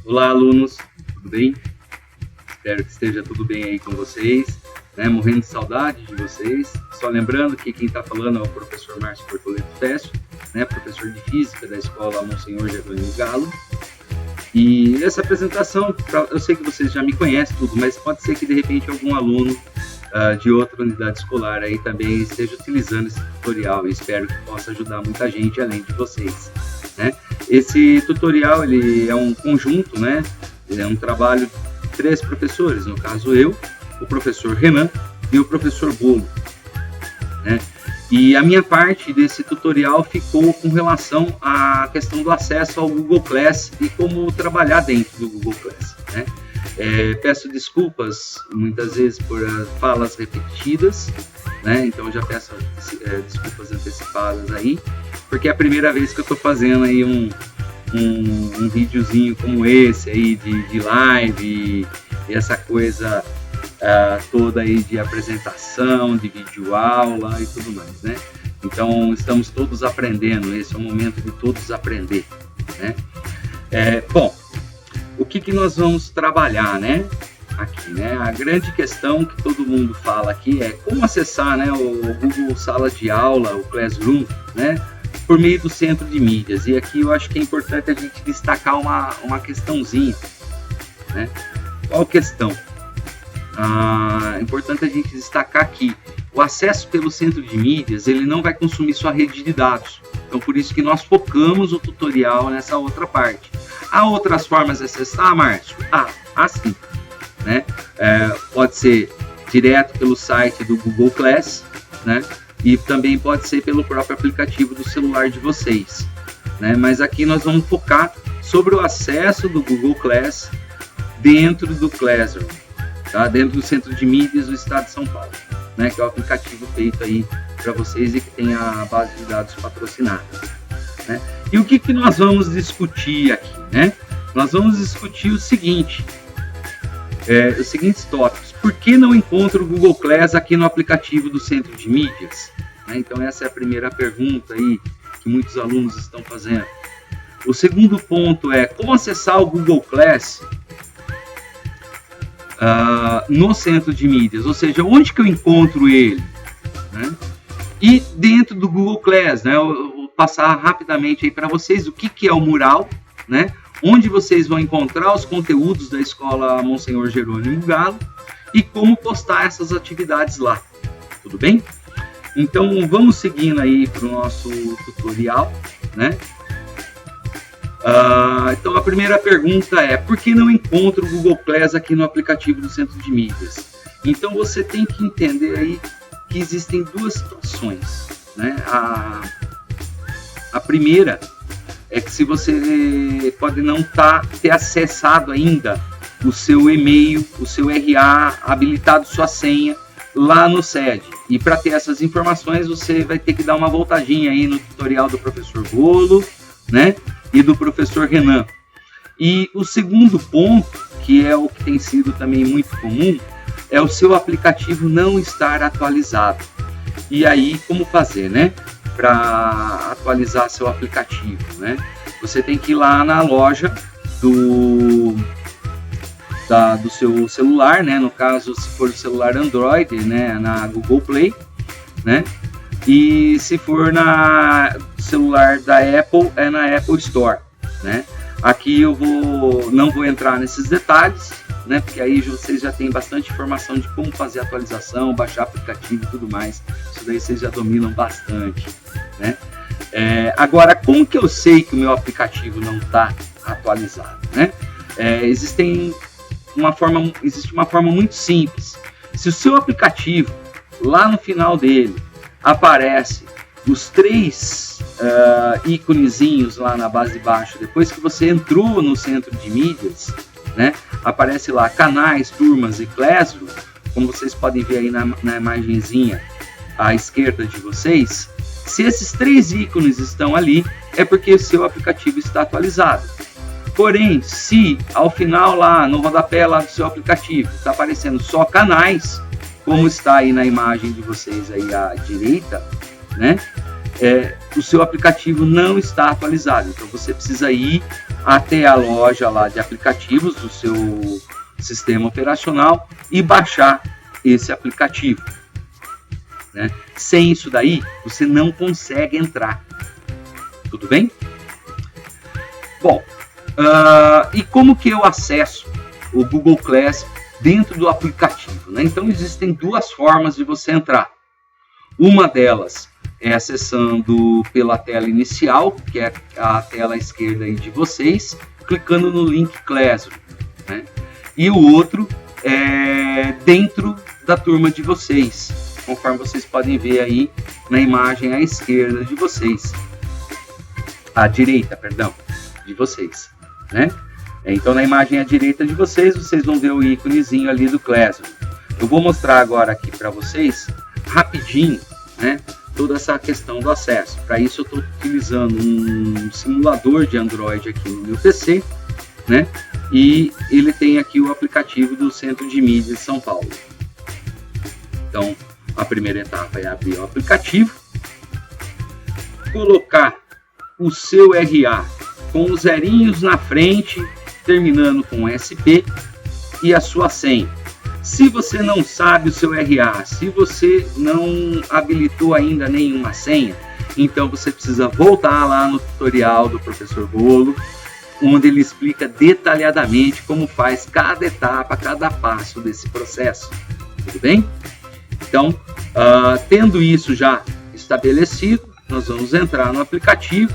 Olá, alunos, tudo bem? Espero que esteja tudo bem aí com vocês, né? Morrendo de saudade de vocês. Só lembrando que quem está falando é o professor Márcio Portoleto Fécio, né? Professor de Física da Escola Monsenhor Jerônimo Galo. E essa apresentação, eu sei que vocês já me conhecem tudo, mas pode ser que de repente algum aluno de outra unidade escolar aí também esteja utilizando esse tutorial. Eu espero que possa ajudar muita gente além de vocês, né? Esse tutorial ele é um conjunto, né? Ele é um trabalho de 3 professores, no caso eu, o professor Renan e o professor Bolo, né? E a minha parte desse tutorial ficou com relação à questão do acesso ao Google Class e como trabalhar dentro do Google Class, né? Peço desculpas muitas vezes por falas repetidas, né? Então já peço desculpas antecipadas aí, porque é a primeira vez que eu estou fazendo aí um videozinho como esse aí de live e essa coisa toda aí de apresentação, de videoaula e tudo mais, né? Então estamos todos aprendendo, esse é o momento de todos aprender, né? Bom, o que nós vamos trabalhar, né? Aqui, né? A grande questão que todo mundo fala aqui é como acessar, né, o Google Sala de Aula, o Classroom, né, por meio do centro de mídias. E aqui eu acho que é importante a gente destacar uma questãozinha, né? Qual questão? É importante a gente destacar que o acesso pelo centro de mídias ele não vai consumir sua rede de dados. Então por isso que nós focamos o tutorial nessa outra parte. Há outras formas de acessar, Márcio? Sim, né? Pode ser direto pelo site do Google Class, né? E também pode ser pelo próprio aplicativo do celular de vocês, né? Mas aqui nós vamos focar sobre o acesso do Google Class dentro do Classroom, tá? Dentro do Centro de Mídias do Estado de São Paulo, né? Que é o aplicativo feito aí para vocês e que tem a base de dados patrocinada, né? E o que nós vamos discutir aqui, né? Nós vamos discutir o seguinte, os seguintes tópicos. Por que não encontro o Google Class aqui no aplicativo do Centro de Mídias? Então essa é a primeira pergunta aí que muitos alunos estão fazendo. O segundo ponto é como acessar o Google Class no Centro de Mídias, ou seja, onde que eu encontro ele, né? E dentro do Google Class, né? Eu vou passar rapidamente aí para vocês o que é o mural, né? Onde vocês vão encontrar os conteúdos da Escola Monsenhor Jerônimo Galo e como postar essas atividades lá, tudo bem? Então vamos seguindo aí para o nosso tutorial, né? Então a primeira pergunta é: por que não encontro o Google Class aqui no aplicativo do Centro de Mídias? Então você tem que entender aí que existem 2 situações, né? A primeira é que se você pode não ter acessado ainda o seu e-mail, o seu RA, habilitado sua senha lá no SED. E para ter essas informações você vai ter que dar uma voltadinha aí no tutorial do professor Bolo, né? E do professor Renan. E o segundo ponto, que é o que tem sido também muito comum, é o seu aplicativo não estar atualizado. E aí, como fazer, né? Para atualizar seu aplicativo, né? Você tem que ir lá na loja do seu celular, né? No caso, se for o celular Android, né? Na Google Play, né? E se for na celular da Apple, é na Apple Store, né? Aqui eu não vou entrar nesses detalhes, né? Porque aí vocês já têm bastante informação de como fazer a atualização, baixar aplicativo e tudo mais. Isso daí vocês já dominam bastante, né? Agora, como que eu sei que o meu aplicativo não está atualizado, né? Existe uma forma muito simples. Se o seu aplicativo, lá no final dele, aparece os 3 íconezinhos lá na base de baixo, depois que você entrou no Centro de Mídias, né? Aparece lá canais, turmas e Classroom, como vocês podem ver aí na imagenzinha à esquerda de vocês. Se esses 3 ícones estão ali, é porque o seu aplicativo está atualizado. Porém, se ao final lá, no rodapé lá do seu aplicativo, está aparecendo só canais, como está aí na imagem de vocês aí à direita, né? o seu aplicativo não está atualizado. Então você precisa ir até a loja lá de aplicativos do seu sistema operacional e baixar esse aplicativo, né? Sem isso daí, você não consegue entrar. Tudo bem? Bom, e como que eu acesso o Google Class dentro do aplicativo, né? Então existem duas formas de você entrar. Uma delas é acessando pela tela inicial, que é a tela à esquerda aí de vocês, clicando no link Classroom, né? E o outro é dentro da turma de vocês, conforme vocês podem ver aí na imagem à esquerda de vocês, à direita, perdão, de vocês, né? Então na imagem à direita de vocês, vocês vão ver o íconezinho ali do Classroom. Eu vou mostrar agora aqui para vocês, rapidinho, né, toda essa questão do acesso. Para isso eu estou utilizando um simulador de Android aqui no meu PC, né? E ele tem aqui o aplicativo do Centro de Mídia de São Paulo. Então, a primeira etapa é abrir o aplicativo, colocar o seu RA com os zerinhos na frente, terminando com SP, e a sua senha. Se você não sabe o seu RA, se você não habilitou ainda nenhuma senha, então você precisa voltar lá no tutorial do professor Bolo, onde ele explica detalhadamente como faz cada etapa, cada passo desse processo. Tudo bem? Então, tendo isso já estabelecido, nós vamos entrar no aplicativo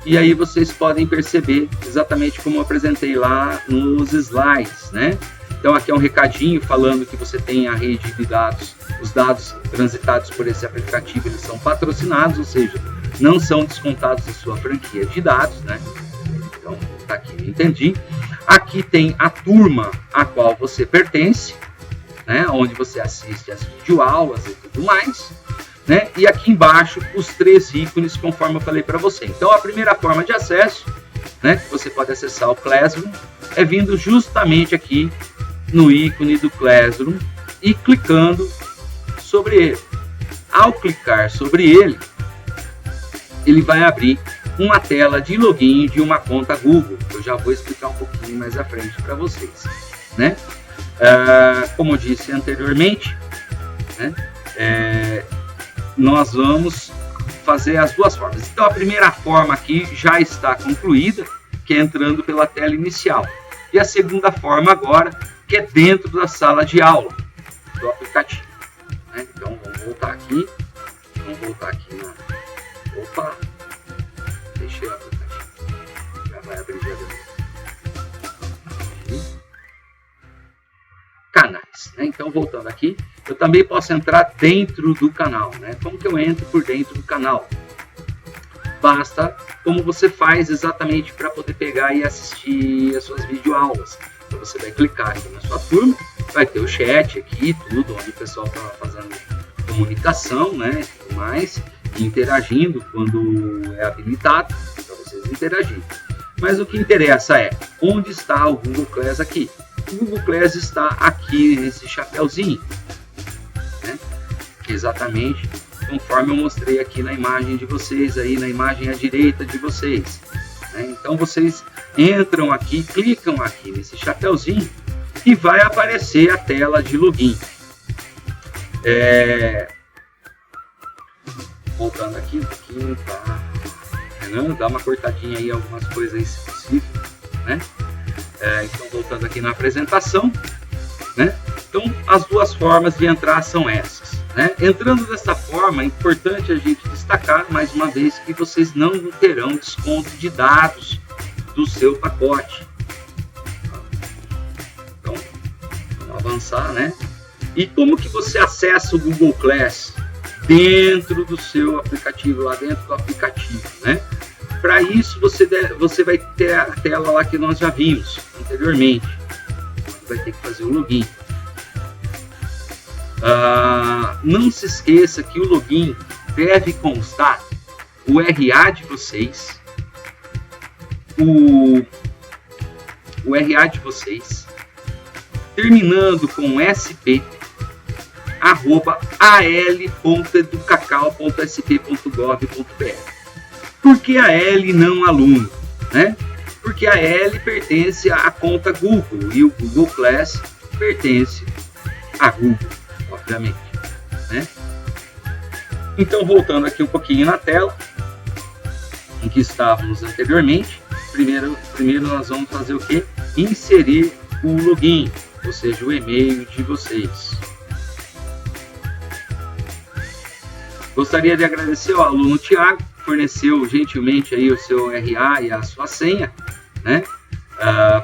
e aí vocês podem perceber exatamente como eu apresentei lá nos slides, né? Então aqui é um recadinho falando que você tem a rede de dados, os dados transitados por esse aplicativo, eles são patrocinados, ou seja, não são descontados da sua franquia de dados, né? Então, tá aqui, entendi. Aqui tem a turma a qual você pertence, né? Onde você assiste as videoaulas e tudo mais, né? E aqui embaixo os 3 ícones, conforme eu falei para você. Então, a primeira forma de acesso, né, que você pode acessar o Classroom, é vindo justamente aqui no ícone do Classroom e clicando sobre ele. Ao clicar sobre ele, ele vai abrir uma tela de login de uma conta Google. Eu já vou explicar um pouquinho mais à frente para vocês, né? Como eu disse anteriormente, né, nós vamos fazer as duas formas. Então a primeira forma aqui já está concluída, que é entrando pela tela inicial. E a segunda forma agora, que é dentro da sala de aula do aplicativo, né? Então vamos voltar aqui. Opa! Deixei o aplicativo. Já vai abrir canais, né? Então voltando aqui, eu também posso entrar dentro do canal, né? Como que eu entro por dentro do canal? Basta como você faz exatamente para poder pegar e assistir as suas videoaulas. Então você vai clicar aqui na sua turma, vai ter o chat aqui, tudo, onde o pessoal está fazendo comunicação, né, e tudo mais, e interagindo quando é habilitado, para vocês interagirem. Mas o que interessa é, onde está o Google Class aqui? O Google Class está aqui nesse chapéuzinho, né, que exatamente conforme eu mostrei aqui na imagem de vocês, aí na imagem à direita de vocês, né? Então vocês entram aqui, clicam aqui nesse chapéuzinho e vai aparecer a tela de login. Voltando aqui um pouquinho, tá? Dá uma cortadinha aí, algumas coisas aí se possível, né? Então voltando aqui na apresentação, né? Então as duas formas de entrar são essas, né? Entrando dessa forma, é importante a gente destacar mais uma vez que vocês não terão desconto de dados do seu pacote. Então, vamos avançar, né? E como que você acessa o Google Class dentro do seu aplicativo, lá dentro do aplicativo, né? Para isso você vai ter a tela lá que nós já vimos anteriormente. Você vai ter que fazer o login. Não se esqueça que o login deve constar o RA de vocês, o RA de vocês, terminando com SP, al.educacau.sp.gov.br. Por que a L não aluno? Né? Porque a L pertence à conta Google e o Google Class pertence a Google, obviamente. Né? Então, voltando aqui um pouquinho na tela, em que estávamos anteriormente, primeiro nós vamos fazer o quê? Inserir o login, ou seja, o e-mail de vocês. Gostaria de agradecer ao aluno Tiago, que forneceu gentilmente aí o seu RA e a sua senha, né?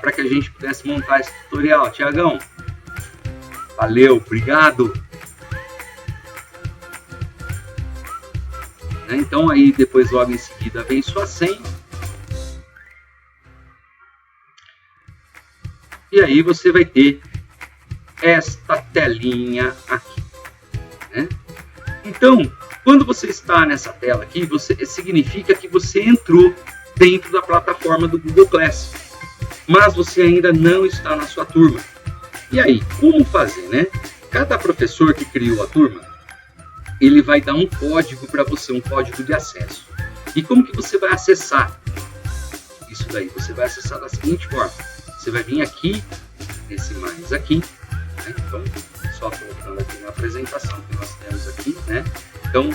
Para que a gente pudesse montar esse tutorial. Tiagão, valeu, obrigado! Então aí depois logo em seguida vem sua senha. E aí você vai ter esta telinha aqui. Né? Então, quando você está nessa tela aqui, significa que você entrou dentro da plataforma do Google Class. Mas você ainda não está na sua turma. E aí, como fazer, né? Cada professor que criou a turma, ele vai dar um código para você, um código de acesso. E como que você vai acessar isso daí? Você vai acessar da seguinte forma. Você vai vir aqui, nesse mais aqui, né? Então, só colocando aqui na apresentação que nós temos aqui, né? Então,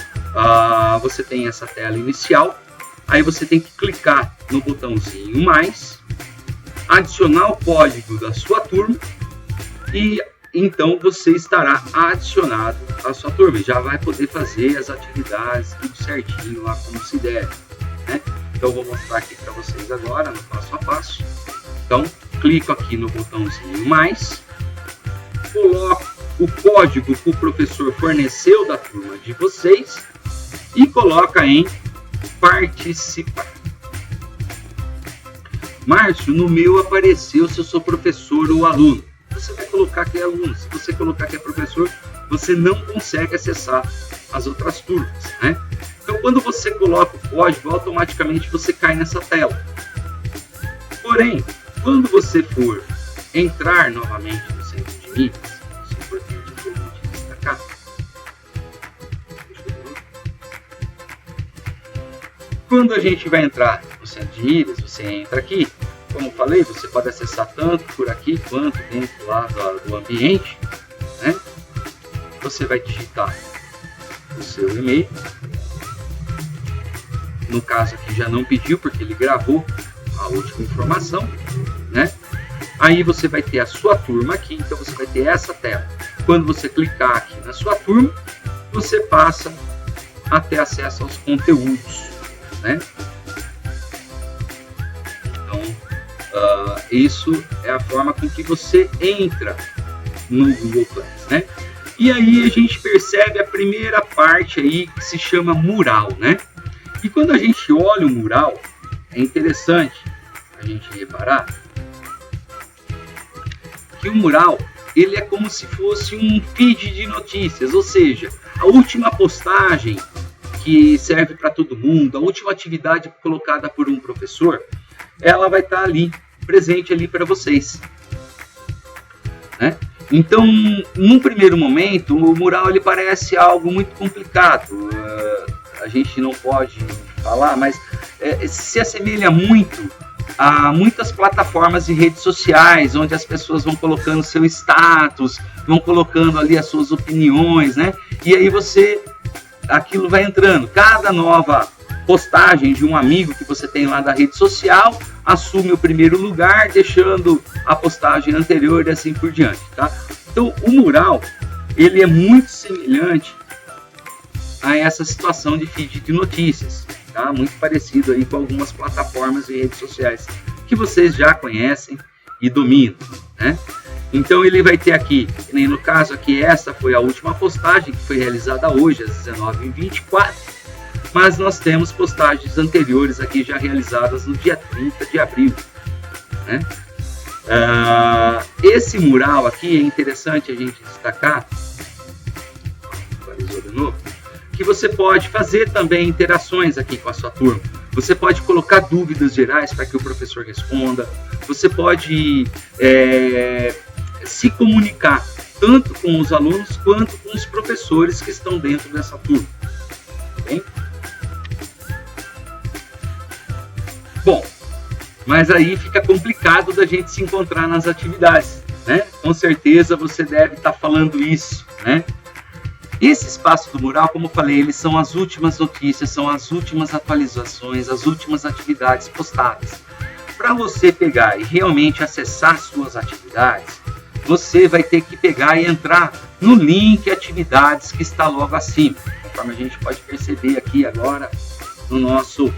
você tem essa tela inicial, aí você tem que clicar no botãozinho mais, adicionar o código da sua turma e então você estará adicionado à sua turma e já vai poder fazer as atividades tudo certinho lá como se deve, né? Então eu vou mostrar aqui para vocês agora no passo a passo. Então clico aqui no botãozinho mais, coloco o código que o professor forneceu da turma de vocês e coloca em participar. Márcio, no meu apareceu se eu sou professor ou aluno. Você vai colocar que é aluno. Se você colocar que é professor, você não consegue acessar as outras turmas, né? Então, quando você coloca o código, automaticamente você cai nessa tela. Porém, quando você for entrar novamente no centro de mídias, isso é importante a gente destacar. Quando a gente vai entrar no centro de mídias, você entra aqui. Como falei, você pode acessar tanto por aqui quanto dentro lá do ambiente, né? Você vai digitar o seu e-mail. No caso aqui já não pediu porque ele gravou a última informação, né? Aí você vai ter a sua turma aqui, então você vai ter essa tela. Quando você clicar aqui na sua turma, você passa a ter acesso aos conteúdos, né? Isso é a forma com que você entra no Google Class, né? E aí a gente percebe a primeira parte aí que se chama mural, né? E quando a gente olha o mural, é interessante a gente reparar que o mural, ele é como se fosse um feed de notícias, ou seja, a última postagem que serve para todo mundo, a última atividade colocada por um professor, ela vai estar ali, presente ali para vocês, né? Então, num primeiro momento, o mural ele parece algo muito complicado. A gente não pode falar, mas se assemelha muito a muitas plataformas de redes sociais, onde as pessoas vão colocando seu status, vão colocando ali as suas opiniões, né? E aí aquilo vai entrando. Cada nova postagem de um amigo que você tem lá da rede social assume o primeiro lugar, deixando a postagem anterior e assim por diante, tá? Então, o mural, ele é muito semelhante a essa situação de feed de notícias, tá? Muito parecido aí com algumas plataformas de redes sociais que vocês já conhecem e dominam, né? Então, ele vai ter aqui, nem no caso aqui, essa foi a última postagem que foi realizada hoje, às 19h24, mas nós temos postagens anteriores aqui já realizadas no dia 30 de abril, né? Esse mural aqui é interessante a gente destacar, atualizou de novo, que você pode fazer também interações aqui com a sua turma. Você pode colocar dúvidas gerais para que o professor responda, você pode se comunicar tanto com os alunos quanto com os professores que estão dentro dessa turma. Bem? Bom, mas aí fica complicado da gente se encontrar nas atividades, né? Com certeza você deve estar falando isso, né? Esse espaço do mural, como eu falei, eles são as últimas notícias, são as últimas atualizações, as últimas atividades postadas. Para você pegar e realmente acessar suas atividades, você vai ter que pegar e entrar no link atividades que está logo acima, conforme a gente pode perceber aqui agora no nosso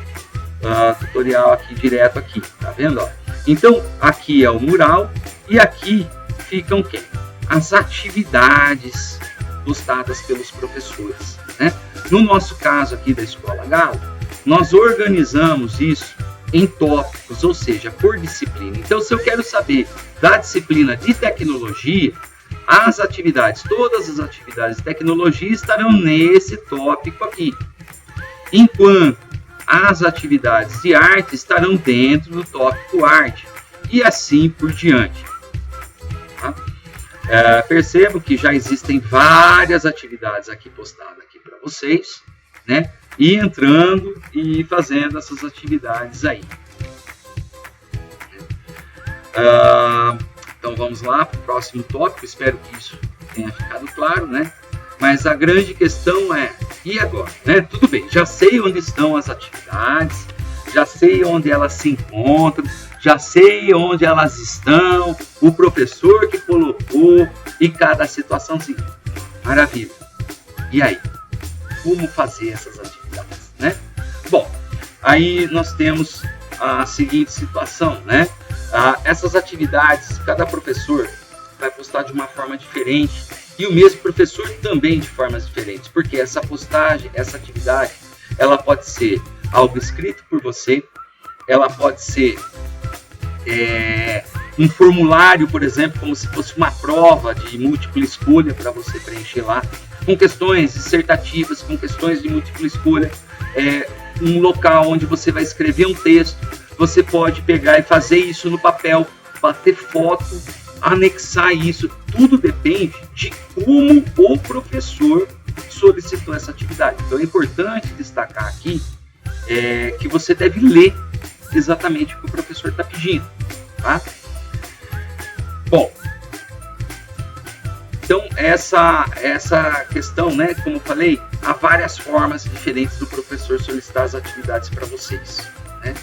tutorial aqui direto aqui, tá vendo? Ó? Então aqui é o mural e aqui ficam quem? As atividades postadas pelos professores, né? No nosso caso aqui da Escola Galo, nós organizamos isso em tópicos, ou seja, por disciplina. Então, se eu quero saber da disciplina de tecnologia, as atividades, todas as atividades de tecnologia estarão nesse tópico aqui. Enquanto as atividades de arte estarão dentro do tópico arte. E assim por diante. Tá? Percebo que já existem várias atividades aqui postadas aqui para vocês, né? E entrando e fazendo essas atividades aí. Então vamos lá para o próximo tópico. Espero que isso tenha ficado claro, né? Mas a grande questão é, e agora? Né? Tudo bem, já sei onde estão as atividades, já sei onde elas se encontram, já sei onde elas estão, o professor que colocou e cada situação assim. Maravilha. E aí? Como fazer essas atividades, né? Bom, aí nós temos a seguinte situação, né? Essas atividades, cada professor vai postar de uma forma diferente e o mesmo professor também de formas diferentes, porque essa postagem, essa atividade, ela pode ser algo escrito por você, ela pode ser um formulário, por exemplo, como se fosse uma prova de múltipla escolha para você preencher lá, com questões dissertativas, com questões de múltipla escolha, um local onde você vai escrever um texto, você pode pegar e fazer isso no papel, bater foto, anexar isso, tudo depende de como o professor solicitou essa atividade. Então é importante destacar aqui que você deve ler exatamente o que o professor está pedindo, tá? Bom, então essa questão, né, como eu falei, há várias formas diferentes do professor solicitar as atividades para vocês, né?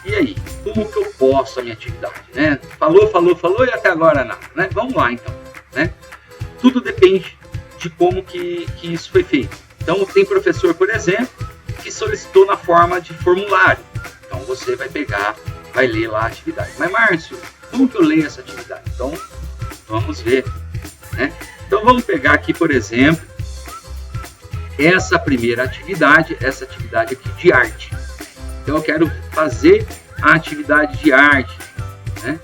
E aí, como que eu posto a minha atividade, né? Falou e até agora nada, né? Vamos lá então, né? Tudo depende de como que isso foi feito. Então tem professor, por exemplo, que solicitou na forma de formulário. Então você vai pegar, vai ler lá a atividade. Mas Márcio, como que eu leio essa atividade? Então vamos ver, né? Então vamos pegar aqui, por exemplo, essa primeira atividade, essa atividade aqui de arte. Então eu quero fazer a atividade de arte, né?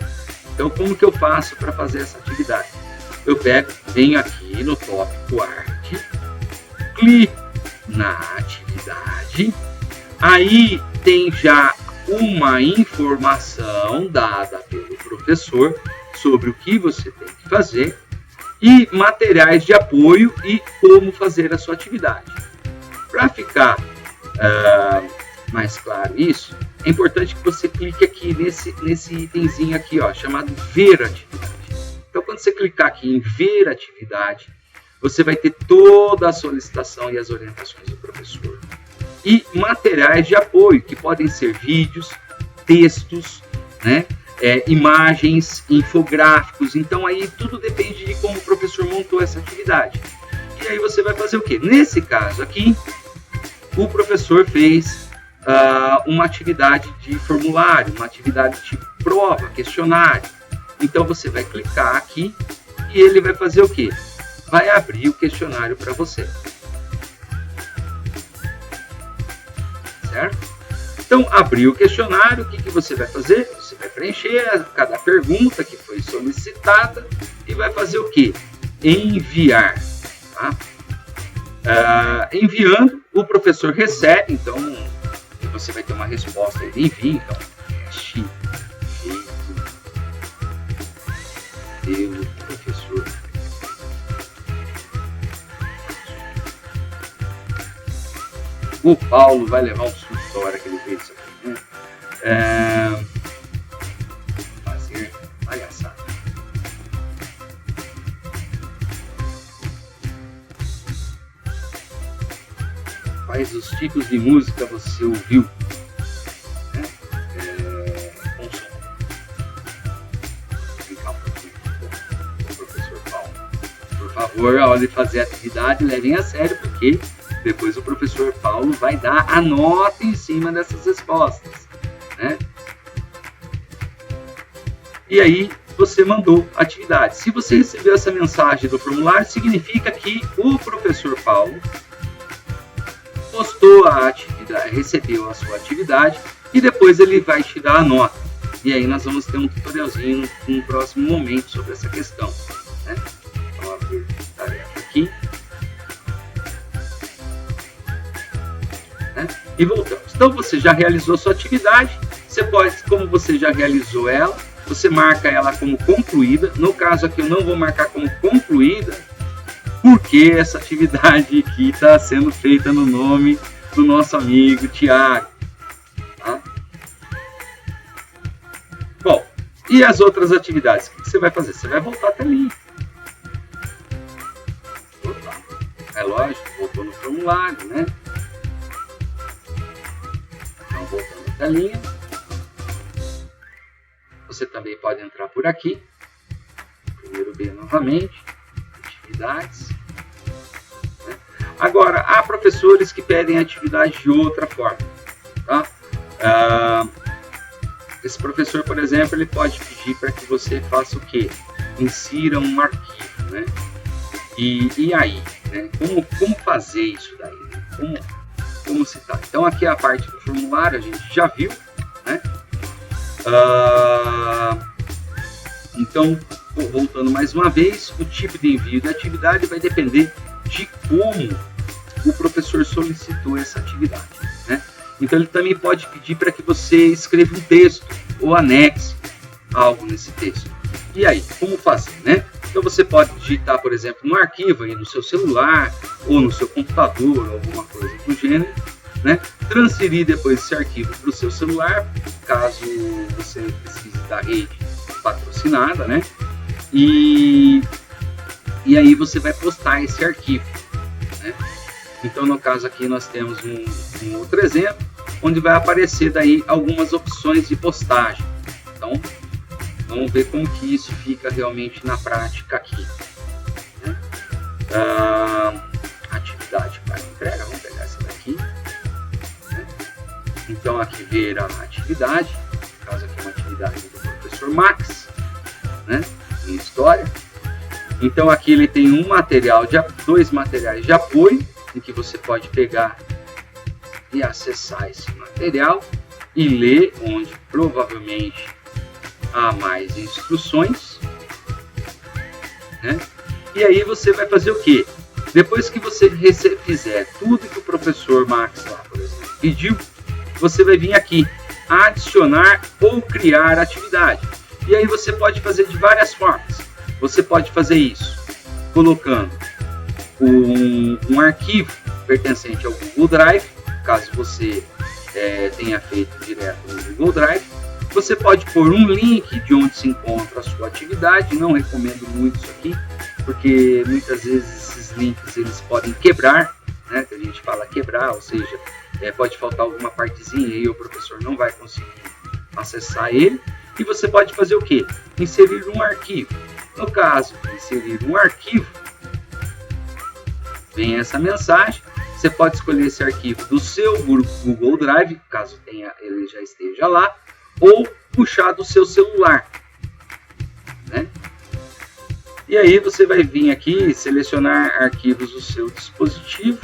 Então como que eu faço para fazer essa atividade? Eu venho aqui no tópico arte, clico na atividade, aí tem já uma informação dada pelo professor sobre o que você tem que fazer e materiais de apoio e como fazer a sua atividade. Para ficar mais claro isso, é importante que você clique aqui nesse itemzinho aqui, ó, chamado Ver Atividade. Então, quando você clicar aqui em Ver Atividade, você vai ter toda a solicitação e as orientações do professor. E materiais de apoio, que podem ser vídeos, textos, né, imagens, infográficos. Então, aí tudo depende de como o professor montou essa atividade. E aí você vai fazer o quê? Nesse caso aqui, o professor fez uma atividade de formulário, uma atividade de prova, questionário. Então você vai clicar aqui e ele vai fazer o quê? Vai abrir o questionário para você. Certo? Então, abriu o questionário, o que você vai fazer? Você vai preencher cada pergunta que foi solicitada e vai fazer o quê? Enviar. Tá? Enviando, o professor recebe, então você vai ter uma resposta de envio, então, teste feito pelo professor O Paulo vai levar um susto na hora que ele vê isso aqui, né? Fazer palhaçada. Quais os tipos de música você ouviu? Por favor, a hora de fazer a atividade, levem a sério, porque depois o professor Paulo vai dar a nota em cima dessas respostas, né? E aí, você mandou a atividade. Se você recebeu essa mensagem do formulário, significa que o professor Paulo postou a atividade, recebeu a sua atividade e depois ele vai te dar a nota. E aí nós vamos ter um tutorialzinho no próximo momento sobre essa questão, né? Então, abrir a tarefa aqui. Né? E voltamos. Então, você já realizou a sua atividade. Você pode, como você já realizou ela, você marca ela como concluída. No caso aqui, eu não vou marcar como concluída, porque essa atividade aqui está sendo feita no nome do nosso amigo Tiago. Tá? Bom, e as outras atividades? O que você vai fazer? Você vai voltar até ali. Voltar. É lógico, voltou no formulário, né? Então, voltando até a linha. Você também pode entrar por aqui. Primeiro B novamente. Atividades. Né? Agora, há professores que pedem atividade de outra forma. Tá? Esse professor, por exemplo, ele pode pedir para que você faça o quê? Insira um arquivo, né? E aí, né? Como fazer isso daí? Né? Como citar? Então, aqui é a parte do formulário, a gente já viu, né? Então, voltando mais uma vez, o tipo de envio da atividade vai depender de como o professor solicitou essa atividade, né? Então, ele também pode pedir para que você escreva um texto ou anexe algo nesse texto. E aí, como fazer, né? Então, você pode digitar, por exemplo, no arquivo aí no seu celular ou no seu computador, alguma coisa do gênero, né? Transferir depois esse arquivo para o seu celular, caso você precise da rede patrocinada, né? E aí você vai postar esse arquivo, né? Então, no caso aqui, nós temos um outro exemplo, onde vai aparecer daí algumas opções de postagem. Então, vamos ver como que isso fica realmente na prática aqui, né? Atividade para entrega, vamos pegar essa daqui, né? Então, aqui ver a atividade, no caso aqui é uma atividade do professor Max, né? Em História. Então, aqui ele tem dois materiais de apoio, em que você pode pegar e acessar esse material e ler, onde provavelmente há mais instruções, né? E aí você vai fazer o quê? Depois que você fizer tudo que o professor Max lá, por exemplo, pediu, você vai vir aqui, adicionar ou criar atividade. E aí você pode fazer de várias formas. Você pode fazer isso colocando um arquivo pertencente ao Google Drive, caso você tenha feito direto no Google Drive. Você pode pôr um link de onde se encontra a sua atividade. Não recomendo muito isso aqui, porque muitas vezes esses links eles podem quebrar, né? Que a gente fala quebrar, ou seja, pode faltar alguma partezinha e o professor não vai conseguir acessar ele. E você pode fazer o quê? Inserir um arquivo. No caso, inserir um arquivo, vem essa mensagem. Você pode escolher esse arquivo do seu Google Drive, caso ele já esteja lá, ou puxar do seu celular, né? E aí você vai vir aqui selecionar arquivos do seu dispositivo.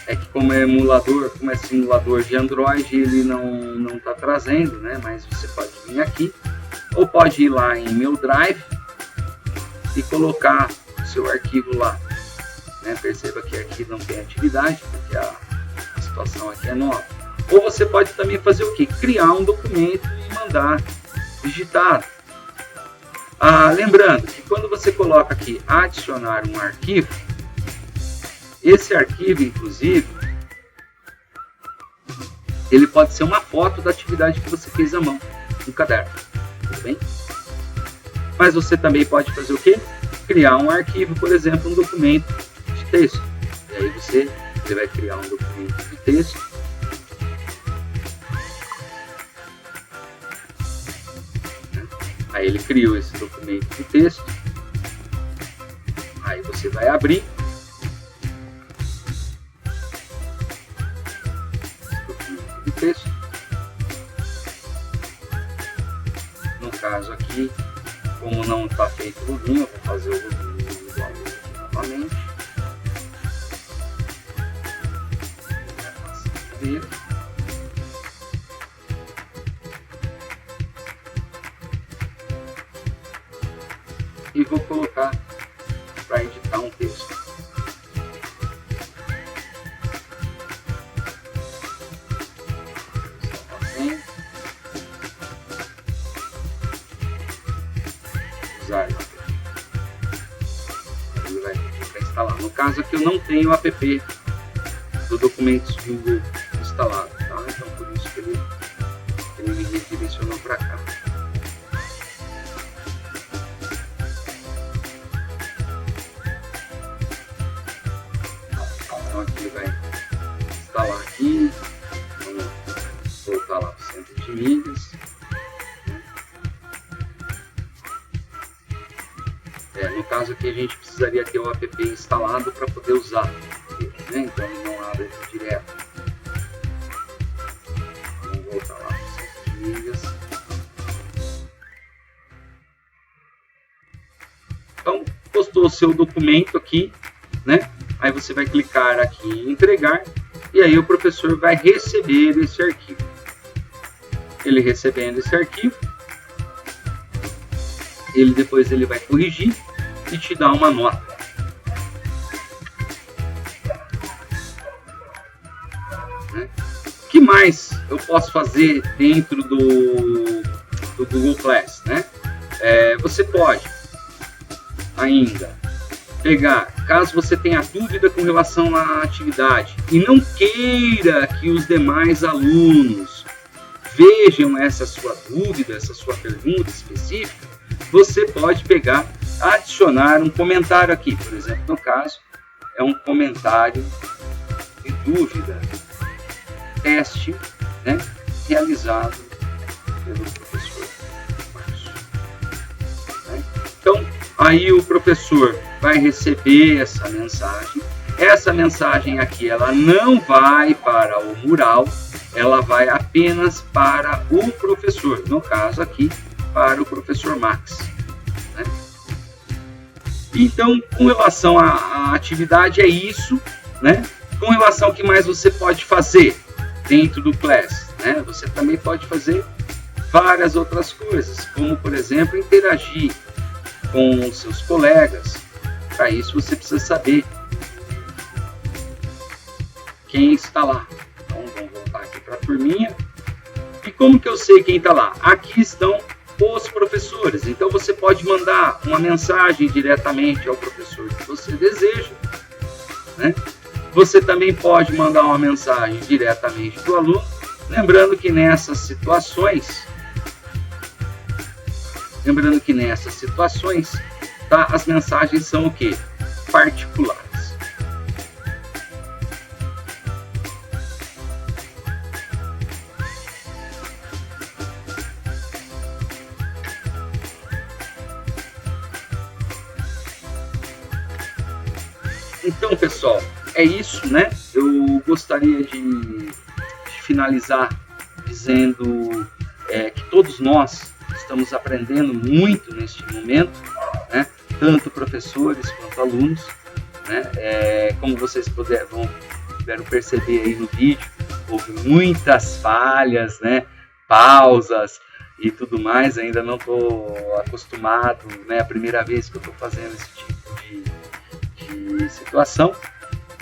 É que como é simulador de Android, ele não está trazendo, né? Mas você pode vir aqui, ou pode ir lá em Meu Drive e colocar o seu arquivo lá, né? Perceba que aqui não tem atividade, porque a situação aqui é nova. Ou você pode também fazer o quê? Criar um documento e mandar digitado. Lembrando que quando você coloca aqui adicionar um arquivo, esse arquivo, inclusive, ele pode ser uma foto da atividade que você fez à mão no caderno, tudo bem? Mas você também pode fazer o quê? Criar um arquivo, por exemplo, um documento de texto. E aí você vai criar um documento de texto. Aí ele criou esse documento de texto. Aí você vai abrir. Documento de texto. No caso aqui, como não está feito o login, eu vou fazer o login igual aqui novamente. E vou colocar para editar um texto. Usar ele vai instalar. No caso aqui eu não tenho o app do Documentos Google instalado, tá? Então por isso que ele me redirecionou para cá. Então aqui ele vai instalar aqui. Vamos voltar lá para o centro de mídias. No caso aqui a gente precisaria ter o app instalado para poder usar, né? Então ele não abre direto. Vamos voltar lá para o centro de mídias. Então postou o seu documento aqui, né? Aí você vai clicar aqui em entregar e aí o professor vai receber esse arquivo. Ele recebendo esse arquivo, depois ele vai corrigir e te dar uma nota. O que mais eu posso fazer dentro do Google Class, né? Você pode ainda pegar, caso você tenha dúvida com relação à atividade e não queira que os demais alunos vejam essa sua dúvida, essa sua pergunta específica, você pode pegar, adicionar um comentário aqui. Por exemplo, no caso, é um comentário de dúvida, teste, né, realizado pelo professor Márcio. Então, aí o professor vai receber essa mensagem. Essa mensagem aqui, ela não vai para o mural, ela vai apenas para o professor, no caso aqui, para o professor Max, né? Então, com relação à atividade, é isso, né? Com relação ao que mais você pode fazer dentro do Class, né? Você também pode fazer várias outras coisas, como, por exemplo, interagir com os seus colegas. Para isso, você precisa saber quem está lá. Então, vamos voltar aqui para a turminha. E como que eu sei quem está lá? Aqui estão os professores. Então você pode mandar uma mensagem diretamente ao professor que você deseja, né? Você também pode mandar uma mensagem diretamente para o aluno, lembrando que nessas situações, tá, as mensagens são o quê? Particulares. Então, pessoal, é isso, né? Eu gostaria de finalizar dizendo que todos nós estamos aprendendo muito neste momento, né? Tanto professores quanto alunos, né? Como vocês puderam perceber aí no vídeo, houve muitas falhas, né? Pausas e tudo mais. Ainda não estou acostumado, né? A primeira vez que eu estou fazendo esse tipo de situação,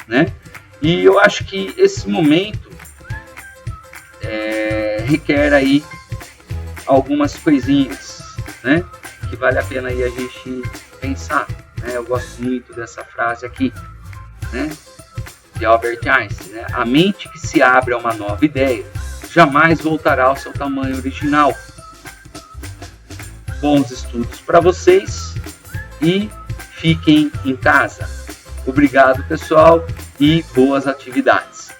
né? E eu acho que esse momento requer aí algumas coisinhas, né? que vale a pena aí a gente pensar, né? Eu gosto muito dessa frase aqui, né? De Albert Einstein, né? A mente que se abre a uma nova ideia jamais voltará ao seu tamanho original. Bons estudos para vocês e fiquem em casa. Obrigado, pessoal, e boas atividades.